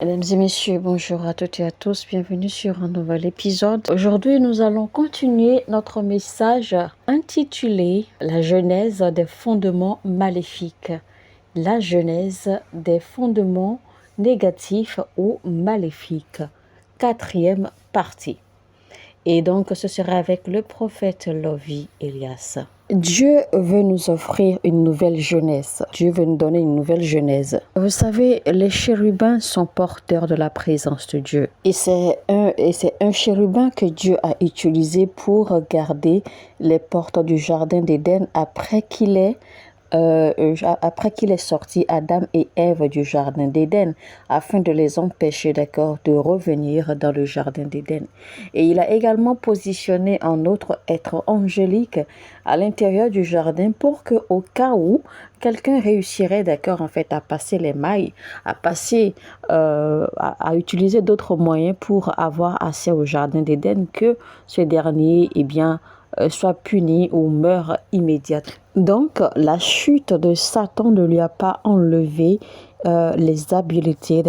Mesdames et messieurs, bonjour à toutes et à tous, bienvenue sur un nouvel épisode. Aujourd'hui, nous allons continuer notre message intitulé La genèse des fondements maléfiques. La genèse des fondements négatifs ou maléfiques. Quatrième partie. Et donc, ce sera avec le prophète Lovi Elias. Dieu veut nous offrir une nouvelle jeunesse. Dieu veut nous donner une nouvelle genèse. Vous savez, les chérubins sont porteurs de la présence de Dieu. Et c'est un chérubin que Dieu a utilisé pour garder les portes du jardin d'Éden après qu'il ait sorti Adam et Ève du jardin d'Éden, afin de les empêcher, de revenir dans le jardin d'Éden. Et il a également positionné un autre être angélique à l'intérieur du jardin pour que, au cas où quelqu'un réussirait, à passer les mailles, à utiliser d'autres moyens pour avoir accès au jardin d'Éden, que ce dernier, soit puni ou meurt immédiatement. Donc, la chute de Satan ne lui a pas enlevé les habiletés,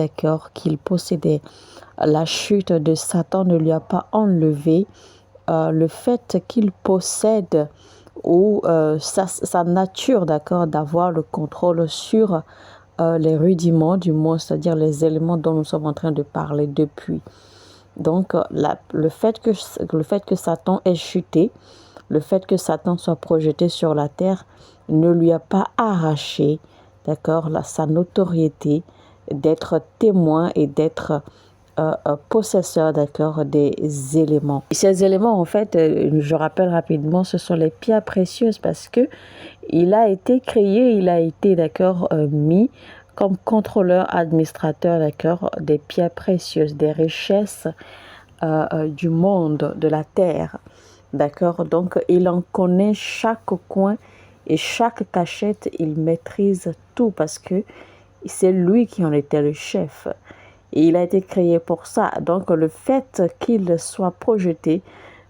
qu'il possédait. La chute de Satan ne lui a pas enlevé le fait qu'il possède ou sa nature, d'avoir le contrôle sur les rudiments du monde, c'est-à-dire les éléments dont nous sommes en train de parler depuis. Donc, le fait que Satan ait chuté, le fait que Satan soit projeté sur la terre ne lui a pas arraché, sa notoriété d'être témoin et d'être possesseur, des éléments. Et ces éléments, en fait, je rappelle rapidement, ce sont les pierres précieuses parce que il a été créé, mis comme contrôleur administrateur, des pierres précieuses, des richesses du monde, de la terre. Donc il en connaît chaque coin et chaque cachette, il maîtrise tout parce que c'est lui qui en était le chef. Et il a été créé pour ça. Donc le fait qu'il soit projeté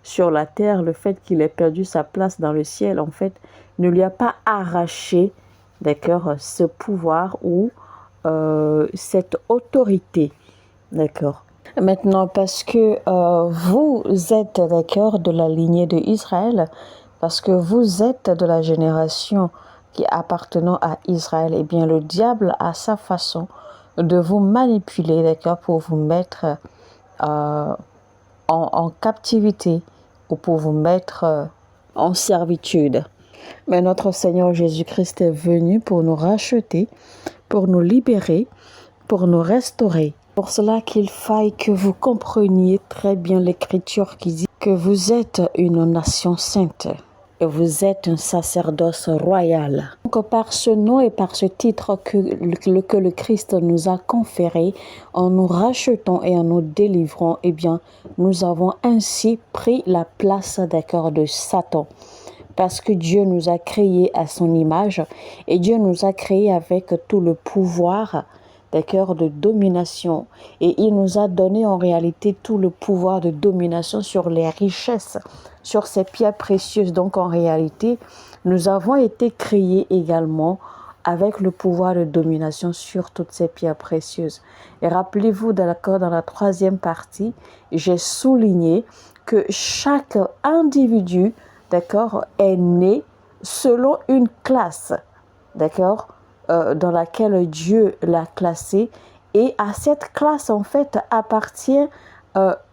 sur la terre, le fait qu'il ait perdu sa place dans le ciel, en fait, ne lui a pas arraché, ce pouvoir ou cette autorité, Maintenant, parce que vous êtes, de la lignée de Israël, parce que vous êtes de la génération qui appartenant à Israël, eh bien, le diable a sa façon de vous manipuler, pour vous mettre en captivité ou pour vous mettre en servitude. Mais notre Seigneur Jésus-Christ est venu pour nous racheter, pour nous libérer, pour nous restaurer. Pour cela qu'il faille que vous compreniez très bien l'Écriture qui dit que vous êtes une nation sainte et vous êtes un sacerdoce royal. Donc par ce nom et par ce titre que le Christ nous a conféré, en nous rachetant et en nous délivrant, eh bien, nous avons ainsi pris la place, de Satan. Parce que Dieu nous a créés à son image et Dieu nous a créés avec tout le pouvoir, de domination. Et il nous a donné en réalité tout le pouvoir de domination sur les richesses, sur ces pierres précieuses. Donc en réalité, nous avons été créés également avec le pouvoir de domination sur toutes ces pierres précieuses. Et rappelez-vous, dans la troisième partie, j'ai souligné que chaque individu, est né selon une classe, dans laquelle Dieu l'a classé, et à cette classe en fait appartient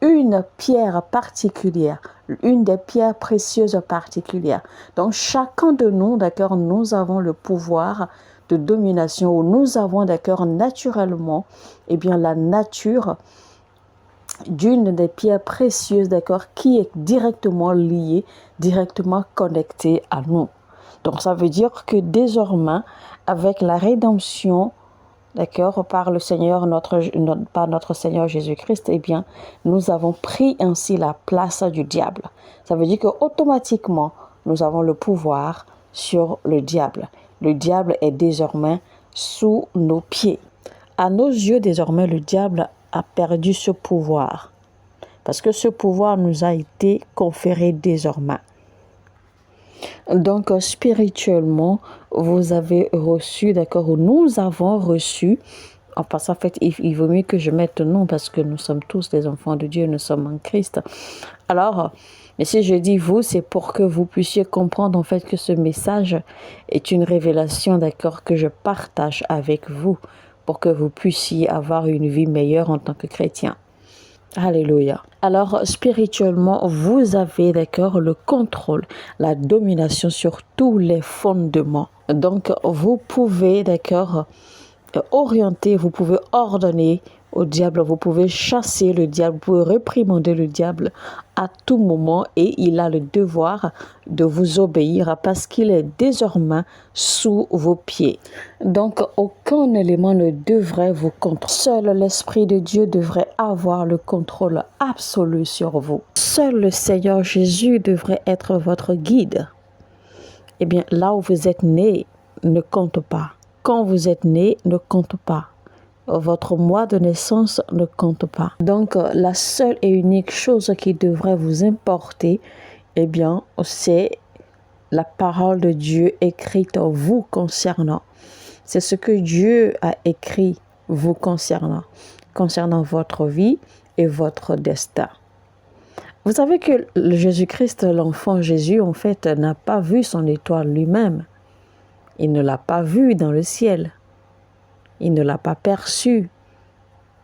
une pierre particulière, une des pierres précieuses particulières. Donc chacun de nous, nous avons le pouvoir de domination, où nous avons naturellement, la nature d'une des pierres précieuses, qui est directement liée, directement connectée à nous. Donc ça veut dire que désormais, avec la rédemption, par le Seigneur, par notre Seigneur Jésus-Christ, eh bien, nous avons pris ainsi la place du diable. Ça veut dire qu'automatiquement, nous avons le pouvoir sur le diable. Le diable est désormais sous nos pieds. À nos yeux, désormais, le diable a perdu ce pouvoir. Parce que ce pouvoir nous a été conféré désormais. Donc, spirituellement, vous avez reçu, ou nous avons reçu parce qu'en fait, il vaut mieux que je mette non parce que nous sommes tous des enfants de Dieu, nous sommes en Christ. Alors, mais si je dis vous, c'est pour que vous puissiez comprendre en fait que ce message est une révélation, d'accord, que je partage avec vous pour que vous puissiez avoir une vie meilleure en tant que chrétien. Alléluia. Alors, spirituellement, vous avez, d'accord, le contrôle, la domination sur tous les fondements. Donc, vous pouvez, d'accord, orienter, vous pouvez ordonner au diable, vous pouvez chasser le diable, vous pouvez réprimander le diable à tout moment et il a le devoir de vous obéir parce qu'il est désormais sous vos pieds. Donc, aucun élément ne devrait vous contrôler. Seul l'Esprit de Dieu devrait avoir le contrôle absolu sur vous. Seul le Seigneur Jésus devrait être votre guide. Eh bien, là où vous êtes né ne compte pas. Quand vous êtes né ne compte pas. Votre mois de naissance ne compte pas. Donc, la seule et unique chose qui devrait vous importer, eh bien, c'est la parole de Dieu écrite vous concernant. C'est ce que Dieu a écrit vous concernant votre vie et votre destin. Vous savez que Jésus-Christ, l'enfant Jésus, en fait, n'a pas vu son étoile lui-même. Il ne l'a pas vu dans le ciel. Il ne l'a pas perçu.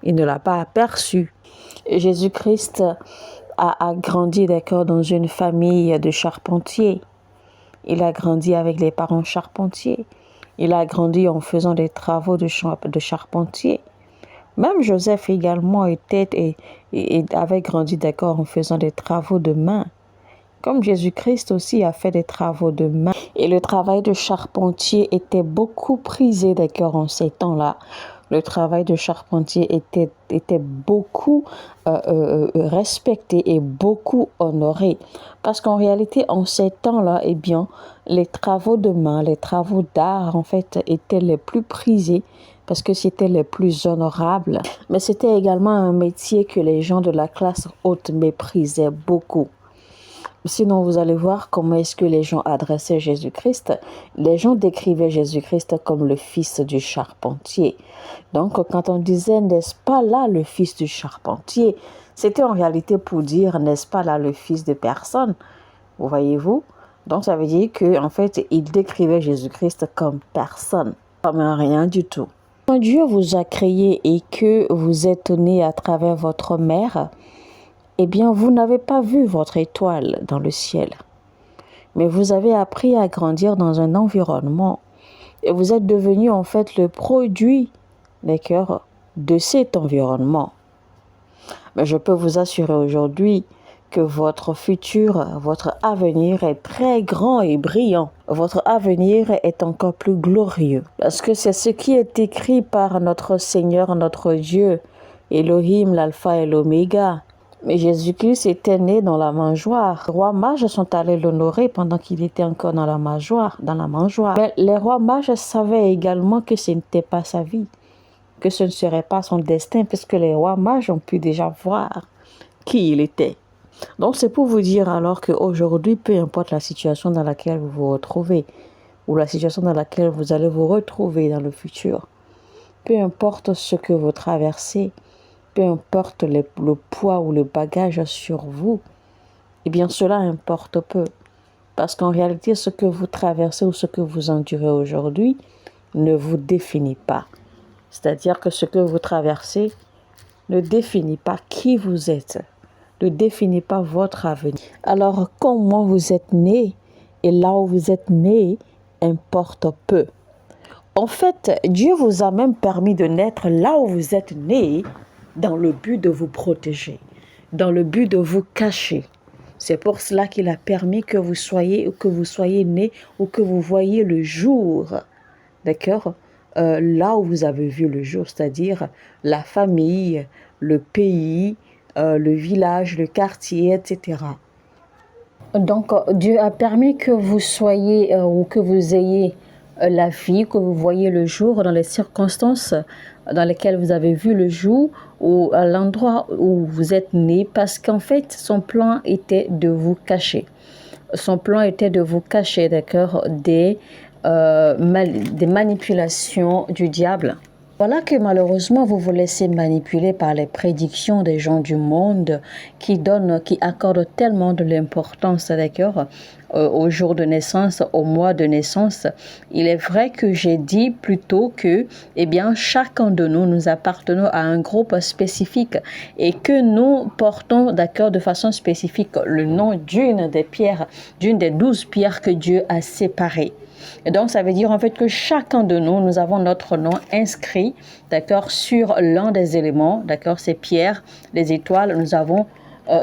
Il ne l'a pas aperçu. Jésus-Christ a grandi, d'accord, dans une famille de charpentiers. Il a grandi avec les parents charpentiers. Il a grandi en faisant des travaux de charpentier. Même Joseph également avait grandi, d'accord, en faisant des travaux de main. Comme Jésus-Christ aussi a fait des travaux de main. Et le travail de charpentier était beaucoup prisé, d'accord, en ces temps-là. Le travail de charpentier était beaucoup respecté et beaucoup honoré. Parce qu'en réalité, en ces temps-là, eh bien, les travaux de main, les travaux d'art, en fait, étaient les plus prisés parce que c'était les plus honorables. Mais c'était également un métier que les gens de la classe haute méprisaient beaucoup. Sinon, vous allez voir comment est-ce que les gens adressaient Jésus-Christ. Les gens décrivaient Jésus-Christ comme le fils du charpentier. Donc, quand on disait, n'est-ce pas là le fils du charpentier, c'était en réalité pour dire, n'est-ce pas là le fils de personne. Vous voyez-vous? Donc, ça veut dire qu'en fait, il décrivait Jésus-Christ comme personne, comme un rien du tout. Quand Dieu vous a créé et que vous êtes né à travers votre mère, eh bien, vous n'avez pas vu votre étoile dans le ciel. Mais vous avez appris à grandir dans un environnement. Et vous êtes devenu en fait le produit, d'accord, de cet environnement. Mais je peux vous assurer aujourd'hui que votre futur, votre avenir est très grand et brillant. Votre avenir est encore plus glorieux. Parce que c'est ce qui est écrit par notre Seigneur, notre Dieu, Elohim, l'alpha et l'oméga. Mais Jésus-Christ était né dans la mangeoire. Les rois mages sont allés l'honorer pendant qu'il était encore dans la mangeoire. Mais les rois mages savaient également que ce n'était pas sa vie, que ce ne serait pas son destin, puisque les rois mages ont pu déjà voir qui il était. Donc c'est pour vous dire alors qu'aujourd'hui, peu importe la situation dans laquelle vous vous retrouvez, ou la situation dans laquelle vous allez vous retrouver dans le futur, peu importe ce que vous traversez, peu importe le poids ou le bagage sur vous, eh bien cela importe peu. Parce qu'en réalité, ce que vous traversez ou ce que vous endurez aujourd'hui ne vous définit pas. C'est-à-dire que ce que vous traversez ne définit pas qui vous êtes, ne définit pas votre avenir. Alors, comment vous êtes né et là où vous êtes né importe peu. En fait, Dieu vous a même permis de naître là où vous êtes né dans le but de vous protéger, dans le but de vous cacher. C'est pour cela qu'il a permis que vous soyez né ou que vous voyez le jour, d'accord, là où vous avez vu le jour, c'est-à-dire la famille, le pays, le village, le quartier, etc. Donc, Dieu a permis que vous soyez ou que vous ayez la vie, que vous voyez le jour dans les circonstances dans lesquelles vous avez vu le jour ou à l'endroit où vous êtes né, parce qu'en fait, son plan était de vous cacher. Son plan était de vous cacher, d'accord, des manipulations du diable. Voilà que malheureusement vous vous laissez manipuler par les prédictions des gens du monde qui accordent tellement de l'importance, d'accord, au jour de naissance, au mois de naissance. Il est vrai que j'ai dit plutôt que, eh bien, chacun de nous appartenons à un groupe spécifique et que nous portons, d'accord, de façon spécifique le nom d'une des 12 pierres que Dieu a séparées. Et donc, ça veut dire en fait que chacun de nous avons notre nom inscrit, d'accord, sur l'un des éléments, d'accord, ces pierres, les étoiles, nous avons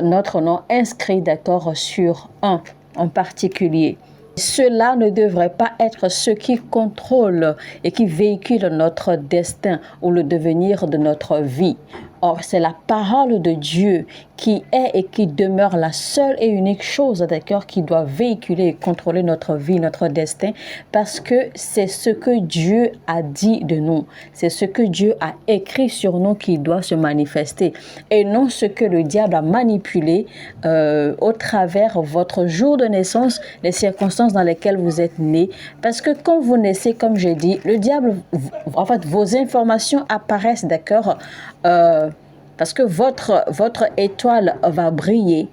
notre nom inscrit, d'accord, sur un en particulier. Cela ne devrait pas être ce qui contrôle et qui véhicule notre destin ou le devenir de notre vie. Or, c'est la parole de Dieu qui est et qui demeure la seule et unique chose, d'accord, qui doit véhiculer et contrôler notre vie, notre destin, parce que c'est ce que Dieu a dit de nous. C'est ce que Dieu a écrit sur nous qui doit se manifester et non ce que le diable a manipulé au travers votre jour de naissance, les circonstances dans lesquelles vous êtes né. Parce que quand vous naissez, comme j'ai dit, le diable, en fait, vos informations apparaissent, d'accord, parce que votre étoile va briller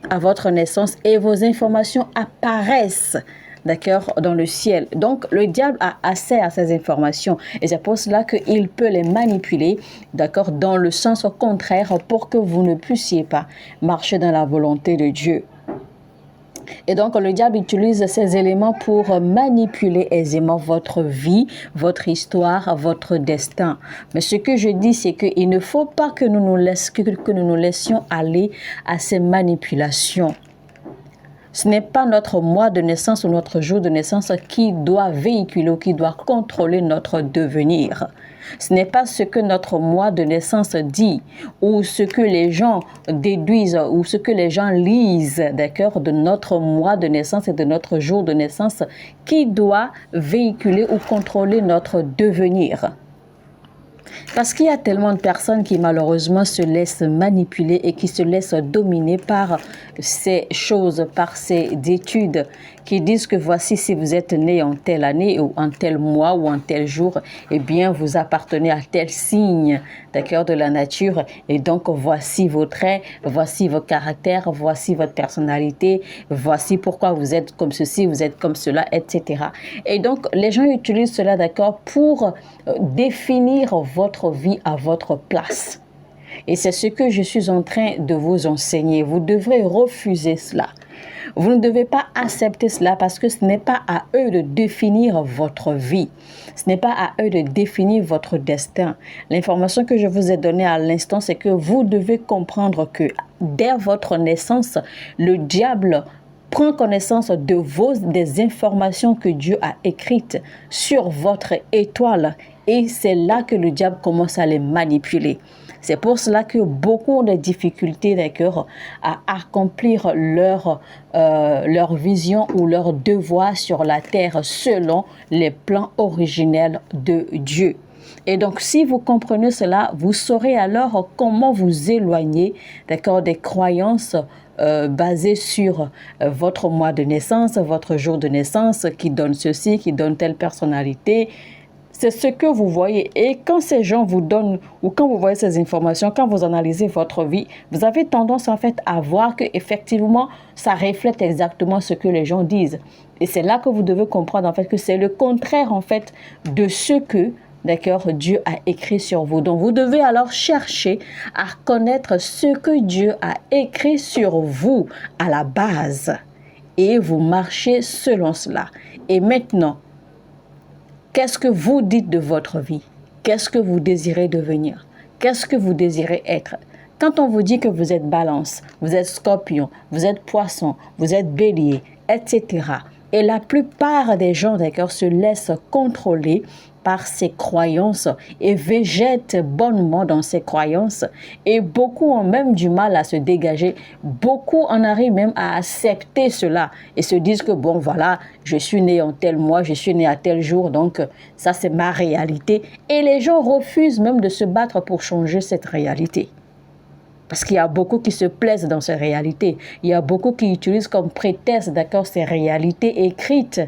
à votre naissance et vos informations apparaissent, d'accord, dans le ciel. Donc, le diable a accès à ces informations et c'est pour cela qu'il peut les manipuler, d'accord, dans le sens contraire pour que vous ne puissiez pas marcher dans la volonté de Dieu. Et donc, le diable utilise ces éléments pour manipuler aisément votre vie, votre histoire, votre destin. Mais ce que je dis, c'est qu'il ne faut pas que nous nous laissions aller à ces manipulations. Ce n'est pas notre mois de naissance ou notre jour de naissance qui doit véhiculer ou qui doit contrôler notre devenir. Ce n'est pas ce que notre mois de naissance dit ou ce que les gens déduisent ou ce que les gens lisent, d'accord, de notre mois de naissance et de notre jour de naissance qui doit véhiculer ou contrôler notre devenir. Parce qu'il y a tellement de personnes qui malheureusement se laissent manipuler et qui se laissent dominer par ces choses, par ces études qui disent que voici si vous êtes né en telle année ou en tel mois ou en tel jour, eh bien vous appartenez à tel signe, d'accord, de la nature et donc voici vos traits, voici vos caractères, voici votre personnalité, voici pourquoi vous êtes comme ceci, vous êtes comme cela, etc. Et donc les gens utilisent cela, d'accord, pour définir votre vie à votre place. Et c'est ce que je suis en train de vous enseigner. Vous devrez refuser cela. Vous ne devez pas accepter cela parce que ce n'est pas à eux de définir votre vie. Ce n'est pas à eux de définir votre destin. L'information que je vous ai donnée à l'instant, c'est que vous devez comprendre que dès votre naissance, le diable prend connaissance des informations que Dieu a écrites sur votre étoile. Et c'est là que le diable commence à les manipuler. C'est pour cela que beaucoup ont des difficultés, d'accord, à accomplir leur vision ou leur devoir sur la terre selon les plans originels de Dieu. Et donc, si vous comprenez cela, vous saurez alors comment vous éloigner, d'accord, des croyances basées sur votre mois de naissance, votre jour de naissance, qui donne ceci, qui donne telle personnalité. C'est ce que vous voyez. Et quand ces gens vous donnent, ou quand vous voyez ces informations, quand vous analysez votre vie, vous avez tendance en fait à voir que effectivement, ça reflète exactement ce que les gens disent. Et c'est là que vous devez comprendre en fait que c'est le contraire en fait de ce que, d'accord, Dieu a écrit sur vous. Donc, vous devez alors chercher à connaître ce que Dieu a écrit sur vous à la base. Et vous marchez selon cela. Et maintenant, qu'est-ce que vous dites de votre vie? Qu'est-ce que vous désirez devenir? Qu'est-ce que vous désirez être? Quand on vous dit que vous êtes balance, vous êtes scorpion, vous êtes poisson, vous êtes bélier, etc. Et la plupart des gens, d'accord, se laissent contrôler par ses croyances et végètent bonnement dans ses croyances. Et beaucoup ont même du mal à se dégager. Beaucoup en arrivent même à accepter cela et se disent que bon, voilà, je suis né en tel mois, je suis né à tel jour, donc ça c'est ma réalité. Et les gens refusent même de se battre pour changer cette réalité. Parce qu'il y a beaucoup qui se plaisent dans ces réalités. Il y a beaucoup qui utilisent comme prétexte, d'accord, ces réalités écrites,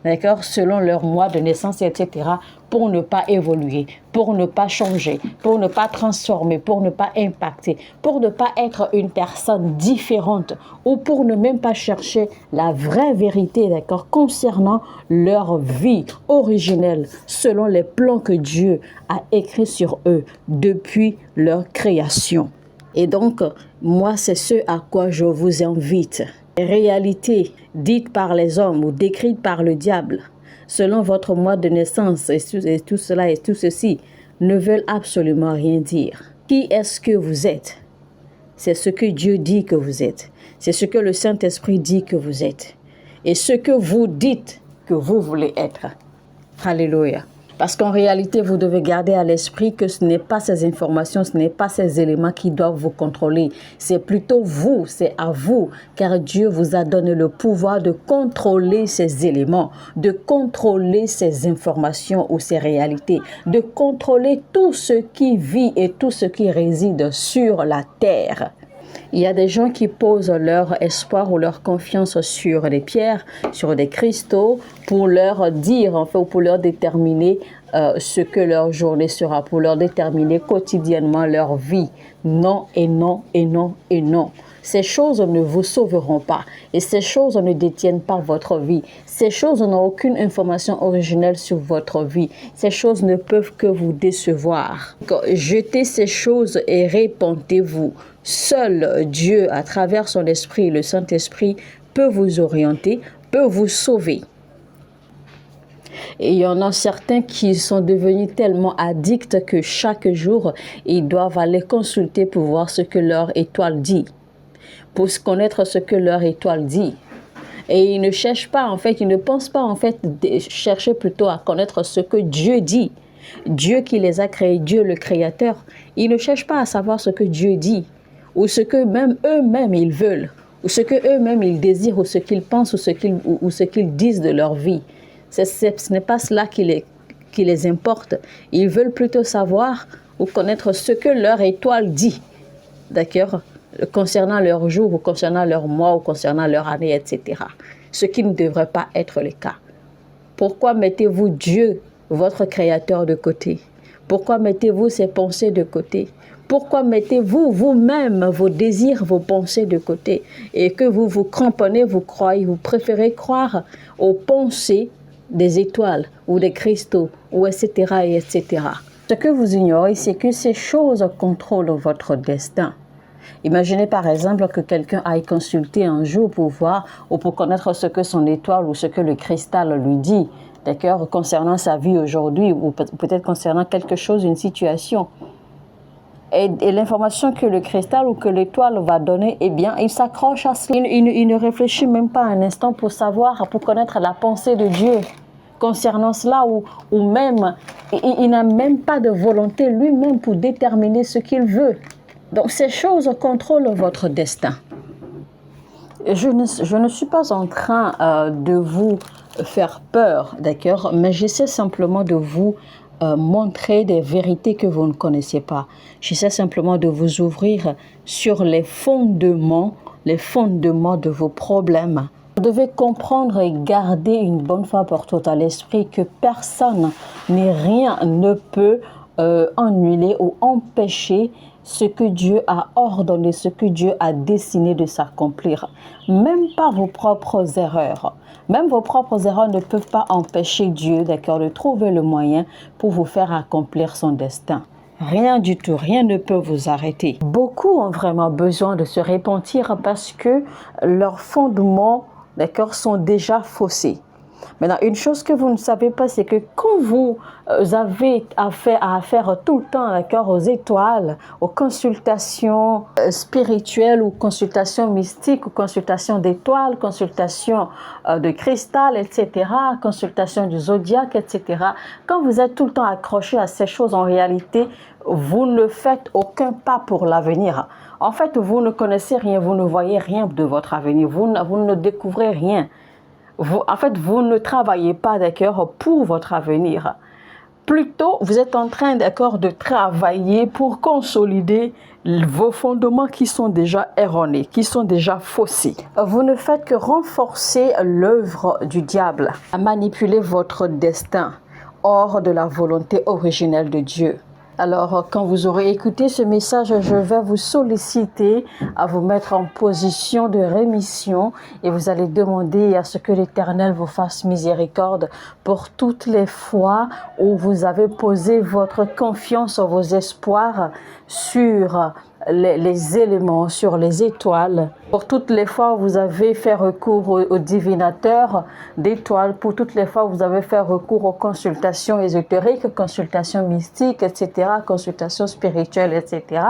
d'accord, selon leur mois de naissance, etc., pour ne pas évoluer, pour ne pas changer, pour ne pas transformer, pour ne pas impacter, pour ne pas être une personne différente ou pour ne même pas chercher la vraie vérité, d'accord, concernant leur vie originelle, selon les plans que Dieu a écrits sur eux depuis leur création. Et donc, moi, c'est ce à quoi je vous invite. Les réalités dites par les hommes ou décrites par le diable, selon votre mois de naissance et tout cela et tout ceci, ne veulent absolument rien dire. Qui est-ce que vous êtes? C'est ce que Dieu dit que vous êtes. C'est ce que le Saint-Esprit dit que vous êtes. Et ce que vous dites que vous voulez être. Alléluia. Parce qu'en réalité, vous devez garder à l'esprit que ce n'est pas ces informations, ce n'est pas ces éléments qui doivent vous contrôler. C'est plutôt vous, c'est à vous, car Dieu vous a donné le pouvoir de contrôler ces éléments, de contrôler ces informations ou ces réalités, de contrôler tout ce qui vit et tout ce qui réside sur la terre. Il y a des gens qui posent leur espoir ou leur confiance sur des pierres, sur des cristaux, pour leur dire, en fait, ou pour leur déterminer ce que leur journée sera, pour leur déterminer quotidiennement leur vie. Non et non et non et non. Ces choses ne vous sauveront pas et ces choses ne détiennent pas votre vie. Ces choses n'ont aucune information originelle sur votre vie. Ces choses ne peuvent que vous décevoir. Jetez ces choses et répentez-vous. Seul Dieu, à travers son esprit, le Saint-Esprit, peut vous orienter, peut vous sauver. Et il y en a certains qui sont devenus tellement addicts que chaque jour, ils doivent aller consulter pour voir ce que leur étoile dit, pour connaître ce que leur étoile dit. Et ils ne cherchent pas, en fait, ils ne pensent pas, en fait, chercher plutôt à connaître ce que Dieu dit. Dieu qui les a créés, Dieu le Créateur. Ils ne cherchent pas à savoir ce que Dieu dit, ou ce que même eux-mêmes ils veulent, ou ce que eux-mêmes ils désirent, ou ce qu'ils pensent, ou ce qu'ils disent de leur vie. Ce n'est pas cela qui les importe. Ils veulent plutôt savoir ou connaître ce que leur étoile dit, d'accord, concernant leur jour, ou concernant leur mois, ou concernant leur année, etc. Ce qui ne devrait pas être le cas. Pourquoi mettez-vous Dieu, votre Créateur, de côté? Pourquoi mettez-vous ses pensées de côté? Pourquoi mettez-vous vous-même vos désirs, vos pensées de côté? Et que vous vous cramponnez, vous croyez, vous préférez croire aux pensées des étoiles ou des cristaux, ou etc. et etc. Ce que vous ignorez, c'est que ces choses contrôlent votre destin. Imaginez par exemple que quelqu'un aille consulter un jour pour voir ou pour connaître ce que son étoile ou ce que le cristal lui dit, d'accord, concernant sa vie aujourd'hui ou peut-être concernant quelque chose, une situation. Et l'information que le cristal ou que l'étoile va donner, eh bien, il s'accroche à cela. Il ne réfléchit même pas un instant pour savoir, pour connaître la pensée de Dieu concernant cela, ou même, il n'a même pas de volonté lui-même pour déterminer ce qu'il veut. Donc, ces choses contrôlent votre destin. Je ne suis pas en train de vous faire peur, d'accord, mais j'essaie simplement de vous montrer des vérités que vous ne connaissez pas. J'essaie simplement de vous ouvrir sur les fondements de vos problèmes. Vous devez comprendre et garder une bonne fois pour toutes à l'esprit que personne ni rien ne peut annuler ou empêcher ce que Dieu a ordonné, ce que Dieu a dessiné de s'accomplir. Même pas vos propres erreurs. Même vos propres erreurs ne peuvent pas empêcher Dieu, d'accord, de trouver le moyen pour vous faire accomplir son destin. Rien du tout, rien ne peut vous arrêter. Beaucoup ont vraiment besoin de se repentir parce que leurs fondements, d'accord, sont déjà faussés. Maintenant, une chose que vous ne savez pas, c'est que quand vous avez affaire tout le temps, d'accord, aux étoiles, aux consultations spirituelles ou consultations mystiques ou consultations d'étoiles, consultations de cristal, etc., consultations du zodiaque, etc., quand vous êtes tout le temps accroché à ces choses, en réalité, vous ne faites aucun pas pour l'avenir. En fait, vous ne connaissez rien, vous ne voyez rien de votre avenir, vous ne découvrez rien. En fait, vous ne travaillez pas, d'accord, pour votre avenir. Plutôt, vous êtes en train, d'accord, de travailler pour consolider vos fondements qui sont déjà erronés, qui sont déjà faussés. Vous ne faites que renforcer l'œuvre du diable, à manipuler votre destin hors de la volonté originelle de Dieu. Alors, quand vous aurez écouté ce message, je vais vous solliciter à vous mettre en position de rémission et vous allez demander à ce que l'Éternel vous fasse miséricorde pour toutes les fois où vous avez posé votre confiance, vos espoirs sur les éléments, sur les étoiles, pour toutes les fois où vous avez fait recours au divinateur d'étoiles, pour toutes les fois où vous avez fait recours aux consultations ésotériques, consultations mystiques, etc., consultations spirituelles, etc.,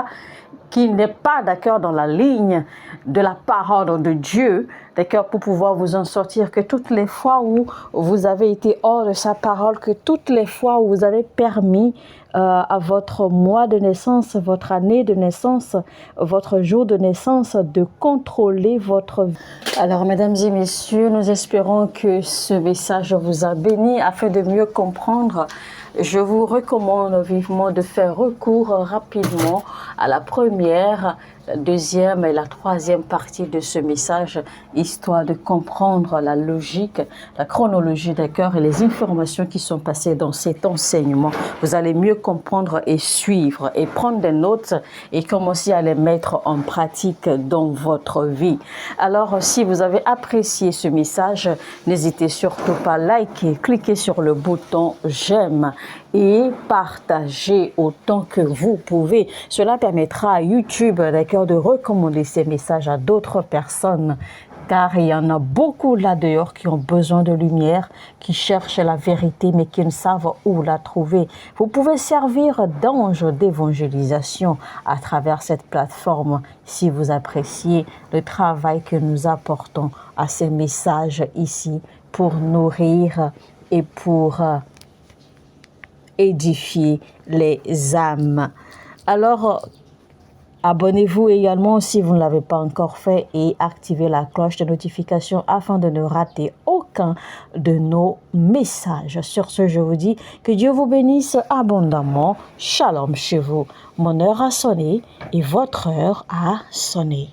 qui n'est pas d'accord dans la ligne de la parole de Dieu, d'accord, pour pouvoir vous en sortir, que toutes les fois où vous avez été hors de sa parole, que toutes les fois où vous avez permis à votre mois de naissance, votre année de naissance, votre jour de naissance de contrôler votre vie. Alors, mesdames et messieurs, nous espérons que ce message vous a béni. Afin de mieux comprendre, je vous recommande vivement de faire recours rapidement à la première, la deuxième et la troisième partie de ce message, histoire de comprendre la logique, la chronologie des cœurs et les informations qui sont passées dans cet enseignement. Vous allez mieux comprendre et suivre et prendre des notes et commencer à les mettre en pratique dans votre vie. Alors, si vous avez apprécié ce message, n'hésitez surtout pas à liker, cliquez sur le bouton j'aime et partagez autant que vous pouvez. Cela permettra à YouTube, d'accord, de recommander ces messages à d'autres personnes, car il y en a beaucoup là dehors qui ont besoin de lumière, qui cherchent la vérité mais qui ne savent où la trouver. Vous pouvez servir d'ange d'évangélisation à travers cette plateforme si vous appréciez le travail que nous apportons à ces messages ici pour nourrir et pour édifier les âmes. Alors, abonnez-vous également si vous ne l'avez pas encore fait et activez la cloche de notification afin de ne rater aucun de nos messages. Sur ce, je vous dis que Dieu vous bénisse abondamment. Shalom chez vous. Mon heure a sonné et votre heure a sonné.